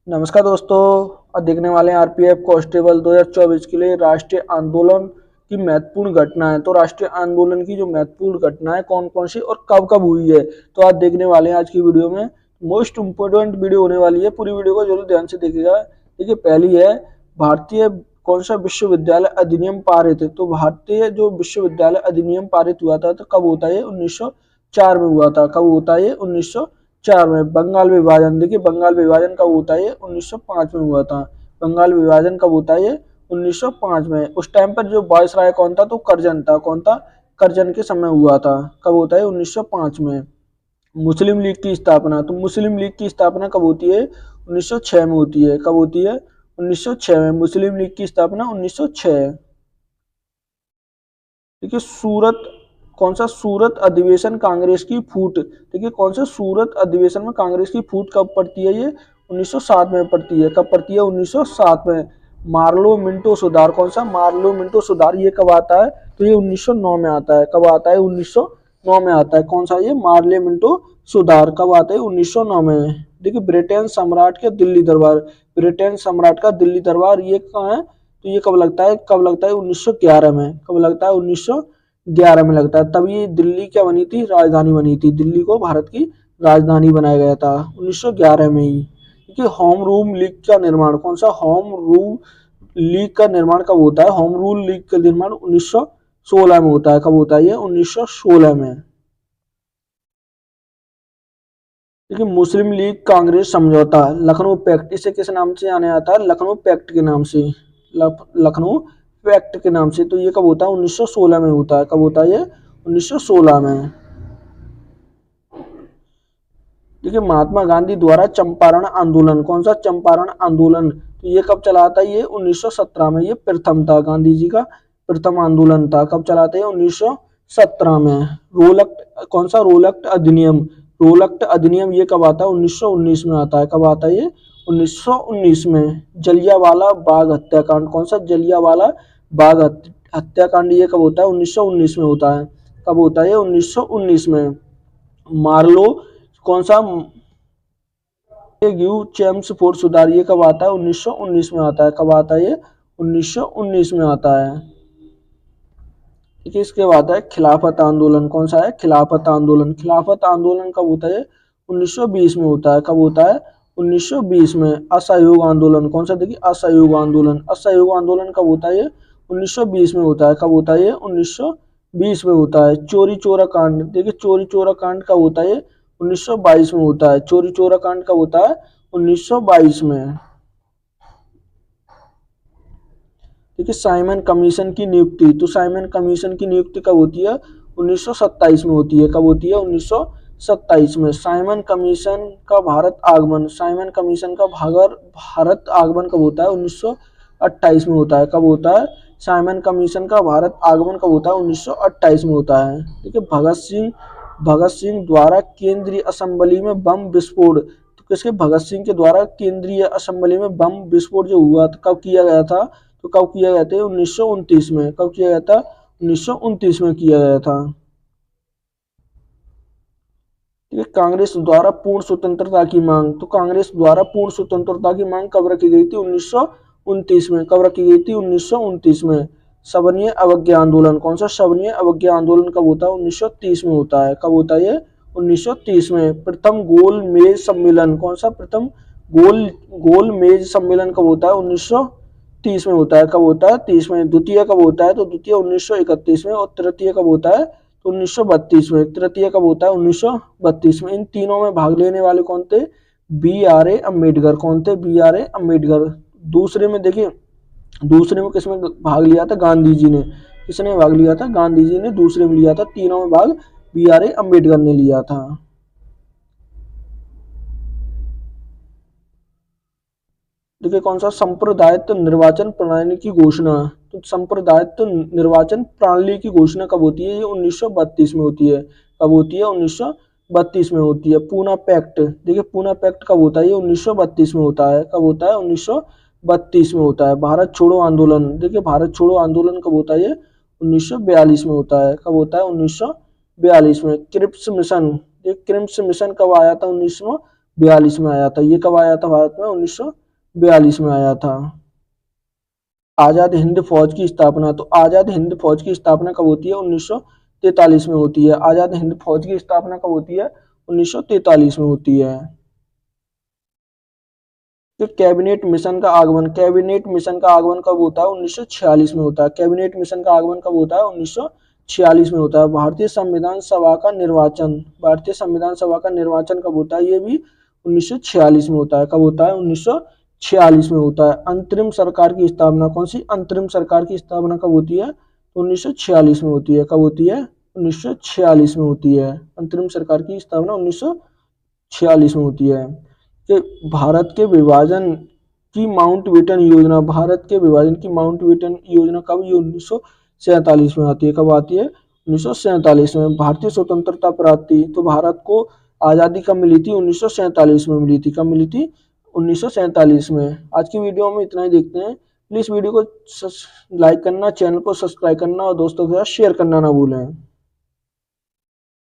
नमस्कार दोस्तों। आज देखने वाले हैं आरपीएफ कांस्टेबल 2024 के लिए राष्ट्रीय आंदोलन की महत्वपूर्ण घटनाएं। तो राष्ट्रीय आंदोलन की जो महत्वपूर्ण घटनाएं कौन कौन सी और कब कब हुई है, तो आज देखने वाले हैं। आज की वीडियो में मोस्ट इम्पोर्टेंट वीडियो होने वाली है, पूरी वीडियो को जरूर ध्यान से देखिएगा। देखिए, पहली है भारतीय कौन सा विश्वविद्यालय अधिनियम पारित है। तो भारतीय जो विश्वविद्यालय अधिनियम पारित हुआ था तो कब होता है? 1904 में हुआ था। कब होता है? 1904 में। बंगाल विभाजन, देखिए बंगाल विभाजन कब होता है? 1905 में हुआ था। बंगाल विभाजन कब होता है? 1905 में। उस टाइम पर जो वायसराय कौन था? तो करजन था। कौन था? करजन के समय हुआ था। कब होता है? 1905 में। मुस्लिम लीग की स्थापना, तो मुस्लिम लीग की स्थापना कब होती है? 1906 में होती है। कब होती है? 1906 में। मुस्लिम लीग की स्थापना 1906। देखिए सूरत, कौन सा? सूरत अधिवेशन कांग्रेस की फूट। देखिए कौन सा? सूरत अधिवेशन में कांग्रेस की फूट कब पड़ती है? ये 1907 में पड़ती है। कब पड़ती है? 1907 में। मार्लो मिंटो सुधार, कौन सा? मार्लो मिंटो सुधार, ये कब आता है? तो ये 1909 में आता है। कब आता है? 1909 में आता है। कौन सा? ये मार्ले मिंटो सुधार कब आता है? 1909 में। देखिए ब्रिटेन सम्राट के दिल्ली दरबार, ब्रिटेन सम्राट का दिल्ली दरबार ये कहाँ है? तो ये कब लगता है? कब लगता है? 1911 में। कब लगता है? 1911 में लगता है। तब ये दिल्ली क्या बनी थी? राजधानी बनी थी। दिल्ली को भारत की राजधानी बनाया गया था 1911 में ही। देखिए होम रूल लीग का निर्माण, कौन सा? होम रूल लीग का निर्माण कब होता है? होम रूल लीग का निर्माण 1916 में होता है। कब होता है? ये 1916 में। देखिए मुस्लिम लीग कांग्रेस समझौता, लखनऊ पैक्ट, इसे किस नाम से जाना जाता है? लखनऊ पैक्ट के नाम से। लखनऊ पैक्ट के नाम से। तो ये कब होता है? 1916 में होता है। कब होता है? ये 1916 में। देखिए महात्मा गांधी द्वारा चंपारण आंदोलन, कौन सा? चंपारण आंदोलन, तो ये कब चला था? ये 1917 में। ये प्रथम था, गांधी जी का प्रथम आंदोलन था। कब चला था? 1917 में। रोलक्ट, कौन सा? रोलक्ट अधिनियम, रोलक्ट अधिनियम ये कब आता है? 1919 में आता है। कब आता है? ये 1919 में। जलियांवाला बाग हत्याकांड, कौन सा? जलियांवाला बाग हत्याकांड ये कब होता है? 1919 में होता है। कब होता है? 1919 में। मार्लो, कौन सा? गिव चेम्स फोर्ट सुधार ये कब आता है? 1919 में आता है। कब आता है? ये 1919 में आता है। ठीक है, इसके बाद है खिलाफत आंदोलन, कौन सा है? खिलाफत आंदोलन। खिलाफत आंदोलन कब होता है? 1920 में होता है। कब होता है? 1920 में। असहयोग आंदोलन, कौन सा? देखिए असहयोग आंदोलन, असहयोग आंदोलन कब होता है? ये 1920 में होता है। कब होता है? ये 1920 में होता है। चोरी चोरा कांड, देखिए चोरी चोरा कांड कब होता है? 1922 में होता है। चोरी चोरा कांड कब होता है? 1922 में। देखिए साइमन कमीशन की नियुक्ति, तो साइमन कमीशन की नियुक्ति कब होती है? 1927 में होती है। कब होती है? 1927 में। साइमन कमीशन का भारत आगमन, साइमन कमीशन का भारत आगमन कब होता है? 1928 में होता है। कब होता है? साइमन कमीशन का भारत आगमन कब होता है? 1928 में होता है। देखिए भगत सिंह द्वारा केंद्रीय असेंबली में बम विस्फोट, तो किसके? भगत सिंह के द्वारा केंद्रीय असेंबली में बम विस्फोट जो हुआ था कब किया गया था? तो कब किया गया था? 1929 में। कब किया गया था? 1929 में किया गया था। ठीक है, कांग्रेस द्वारा पूर्ण स्वतंत्रता की मांग, तो कांग्रेस द्वारा पूर्ण स्वतंत्रता की मांग कब रखी गई थी? 1929 में। कब रखी गई थी? 1929 में। सवर्ण अवज्ञा आंदोलन, कौन सा? सवर्ण अवज्ञा आंदोलन कब होता है? 1930 में होता है। कब होता है? ये 1930 में। प्रथम गोल मेज सम्मेलन, कौन सा? प्रथम गोल गोल मेज सम्मेलन कब होता है? 1930 में होता है। कब होता है? 30 में। द्वितीय कब होता है? तो द्वितीय 1931 में। और तृतीय कब होता है? तो 1932 में। तृतीय कब होता है? 1932 में। इन तीनों में भाग लेने वाले कौन थे? BRA अम्बेडकर। कौन थे? BRA अम्बेडकर। दूसरे में देखिए, दूसरे में किसमें भाग लिया था? गांधी जी ने। किसने भाग लिया था? गांधी जी ने दूसरे में लिया था। तीनों में भाग BRA अम्बेडकर ने लिया था। देखिए कौन सा? संप्रदायित्व निर्वाचन प्रणाली की घोषणा, तो संप्रदायित्व निर्वाचन प्रणाली की घोषणा कब होती है? ये 1932 में होती है। कब होती है? 1932 में होती है। पूना पैक्ट, देखिए पूना पैक्ट कब होता है? ये 1932 में होता है। कब होता है? 1932 में होता है। भारत छोड़ो आंदोलन, देखिए भारत छोड़ो आंदोलन कब होता है? ये 1942 में होता है। कब होता है? 1942 में। क्रिप्स मिशन, ये क्रिप्स मिशन कब आया था? 1942 में आया था। ये कब आया था भारत में? 1942 में आया था। आजाद हिंद फौज की स्थापना, तो आजाद हिंद फौज की स्थापना कब होती है? 1943 में होती है। आजाद हिंद फौज की स्थापना कब होती है? 1943 में होती है। फिर कैबिनेट मिशन का आगमन, कैबिनेट मिशन का आगमन कब होता है? 1946 में होता है। कैबिनेट मिशन का आगमन कब होता है? 1946 में होता है। भारतीय संविधान सभा का निर्वाचन, भारतीय संविधान सभा का निर्वाचन कब होता है? ये भी 1946 में होता है। कब होता है? 1946 में होता है। अंतरिम सरकार की स्थापना, कौन सी अंतरिम सरकार की स्थापना कब होती है? तो 1946 में होती है। कब होती है? 1946 में होती है। अंतरिम सरकार की स्थापना 1946 में होती है। कि भारत के विभाजन की माउंटबेटन योजना, भारत के विभाजन की माउंटबेटन योजना कब? ये 1947 में आती है। कब आती है? 1947 में। भारतीय स्वतंत्रता प्राप्ति, तो भारत को आज़ादी कब मिली थी? 1947 में मिली थी। कब मिली थी? 1947 में। आज की वीडियो में इतना ही देखते हैं। प्लीज़ वीडियो को लाइक करना, चैनल को सब्सक्राइब करना और दोस्तों के साथ शेयर करना ना भूलें।